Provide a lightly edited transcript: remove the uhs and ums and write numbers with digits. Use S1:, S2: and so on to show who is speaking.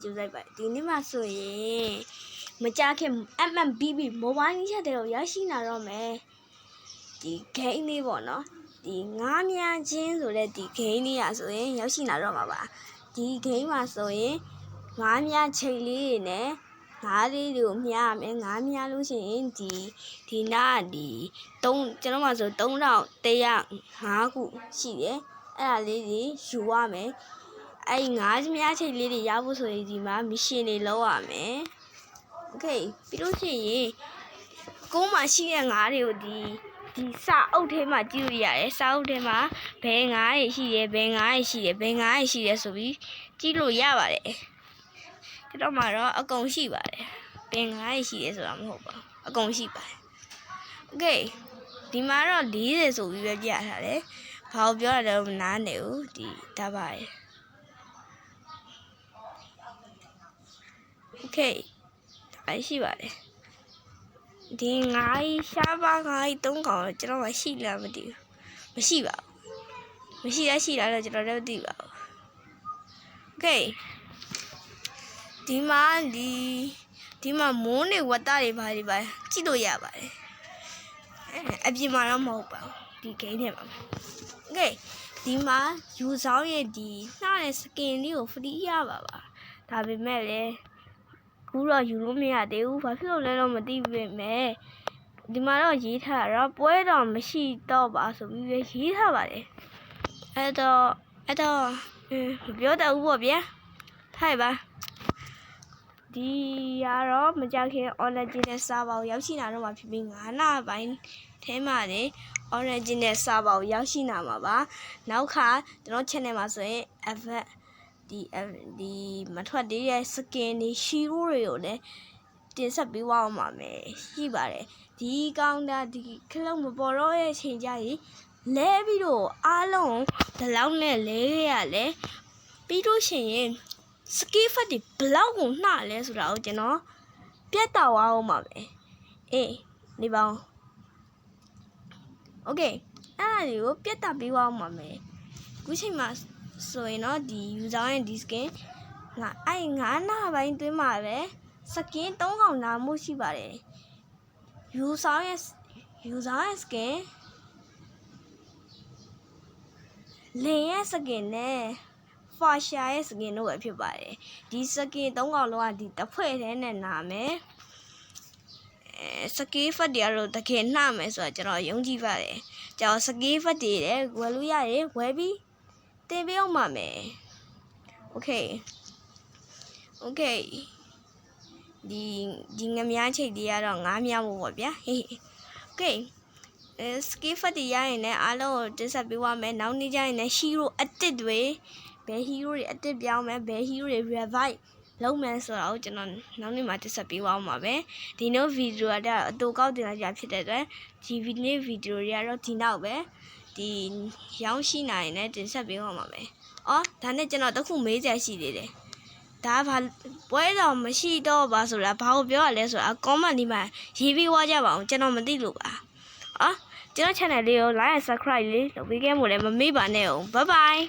S1: ကျူလိုက်ပါဒီနေ့မှဆိုရင်မကြခင် MMBB Mobile ချက်တဲ့ကိုရရှိလာတော့မယ်ဒီ game လေးပေါ့နော်ဒီငားများချင်းဆိုတဲ့ဒီ game လေးอ่ะဆိုရင်ရောက်ရှိလာတော့မှာပါဒီ game မှာဆိုရင်ငားများချိန်လေးတွေနဲ့ငားလေးတွေကိုမြားရမယ်ငားမြားလို့ရှိရင်ဒီနားဒီ3ကျွန်တော်မှဆို3105ခုရှိတယ်အဲ့ဒါလေးတွေယူရမယ်အဲ့ငါးများချိန်လေးတွေရဖို့ဆိုရင်ဒီမှာမရှင်တွေလောက်ရမယ်โอเคပြီးလို့ရှိရင်ကုန်းမှာရှိတဲ့ငါးတွေကိုဒီစာအုပ်ထဲမှာကြည့်လို့ရတယ်စာအုပ်ထဲမှာဘယ်ငါးတွေရှိတယ်ဘယ်ငါးတွေရှိတယ်ဘယ်ငါးတွေရှိတယ်ဆိုပြီးကြည့်လို့ရပါတယ်ကျွန်တော်မှတော့အကုန်ရှိပါတယ်ဘယ်ငါးတွေရှိတယ်ဆိုတာမဟုတ်ပါဘူးအကုန်ရှိပါတယ်โอเคဒီမှာတော့40ဆိုပြီးပဲပြထားတယ်ဘာလို့ပြောရလဲမနားနေဘူးဒီဒါပါတယ်โอเคဒါရှိပါတယ်ဒီငါးရှားပါငါး3កောင်ကျွန်တော်မရှိလားမသိဘူးမရှိပါဘူးမရှိလားတော့ကျွန်တော်လည်းမသိပါဘူးโอเคဒီမှာမိုးနေဝတ်တာတွေပါကြည့်လို့ရပါတယ်အပြင်မှာတော့မဟုတ်ပါဘူးဒီ game ထဲမှာโอเคဒီမှာယူဆောင်ရဲ့ဒီနှားတဲ့ skin လေးကို free ရပါဒါပေမဲ့လည်းခုတော့ယူလို့မရသေးဘူးဘာဖြစ်လို့လဲတော့မသိပေမဲ့ဒီမှာတော့ရေးထားတာပွဲတော်မရှိတော့ပါဆိုပြီးရေးထားပါတယ်အဲ့တော့မပြောတတ်ဘူးပေါ့ဗျာထိုက်ပါဒီရတော့မကြခင် original server ကိုရောက်ရှိလာတော့မှာဖြစ်ပြီး9လပိုင်းထဲမှာနေ original server ကိုရောက်ရှိလာမှာပါနောက်ခါကျွန်တော် channel မှာဆိုရင် ဒီမထွက်သေးတဲ့ skin တွေ hero တွေကိုလည်းတင်ဆက်ပေးသွားအောင်ပါမယ်ရှိပါတယ်ဒီကောင်တာဒီခလုံးမပေါ်တော့ရဲ့ချိန်ကြကြီးလဲပြီးတော့အားလုံးဒီလောက်နဲ့လဲရလဲပြီးတော့ရှင်ရင် skin fat တွေဘလောက်ကိုနှာလဲဆိုတာကိုကျွန်တော်ပြတ်တော်အောင်ပါမယ်အေးနေပါဦးโอเคအဲ့ဒါတွေကိုပြတ်တာပေးသွားအောင်ပါမယ်ခုချိန်မှာဆိုရင်တော့ဒီ user ရဲ့ဒီ skin ငါ9နာပိုင်းတွင်းမှာပဲ skin 3កောင်နာမှုရှိပါတယ် user ရဲ့ skin လင်ရဲ့ skin နဲ့ fascia ရဲ့ skin တို့ပဲဖြစ်ပါတယ်ဒီ skin 3កောင်လုံးကဒီတစ်ဖွဲ့ထဲနဲ့နာမယ်skin fat တွေကတော့တကယ်နှမယ်ဆိုတာကျွန်တော်ယုံကြည်ပါတယ်ကျွန်တော် skin fat တွေလည်းဝယ်လို့ရတယ်ဝယ်ပြီးတင်ပေးအောင်ပါမယ်โอเคဒီငမြန်းချိတ်တွေကတော့ငားမြောက်မှုပေါ့ဗျာဟေးโอเคskin fat တွေရရင်လည်းအားလုံးကိုတင်ဆက်ပေးသွားမယ်နောက်နေ့ကျရင်လည်း hero အတစ်တွေဘယ် hero တွေအတစ်ပြောင်းမယ်ဘယ် hero တွေ revive လုံးမယ်ဆိုတော့ကျွန်တော်နောက်နေ့မှာတက်ဆက်ပေးသွားမှာပဲဒီနေ့ဗီဒီယိုကတော့အတူကောက်တင်လိုက်ကြဖြစ်တဲ့အတွက်ဒီဗီဒီယိုတွေကတော့ဒီနောက်ပဲဒီရောင်းရှိနိုင်နဲ့တင်ဆက်ပေးသွားမှာပဲအော်ဒါနဲ့ကျွန်တော်တခုမေးစရာရှိသေးတယ်ဒါဘာပွဲတော်မရှိတော့ပါဆိုတာဘာကိုပြောရလဲဆိုတာ comment ဒီမှာရေးပြီးွားကြပါအောင်ကျွန်တော်မသိလို့ပါအော်ကျွန်တော် channel လေးကို like and subscribe လေးလုပ်ပေးခဲ့မို့လည်းမမေ့ပါနဲ့အောင် bye bye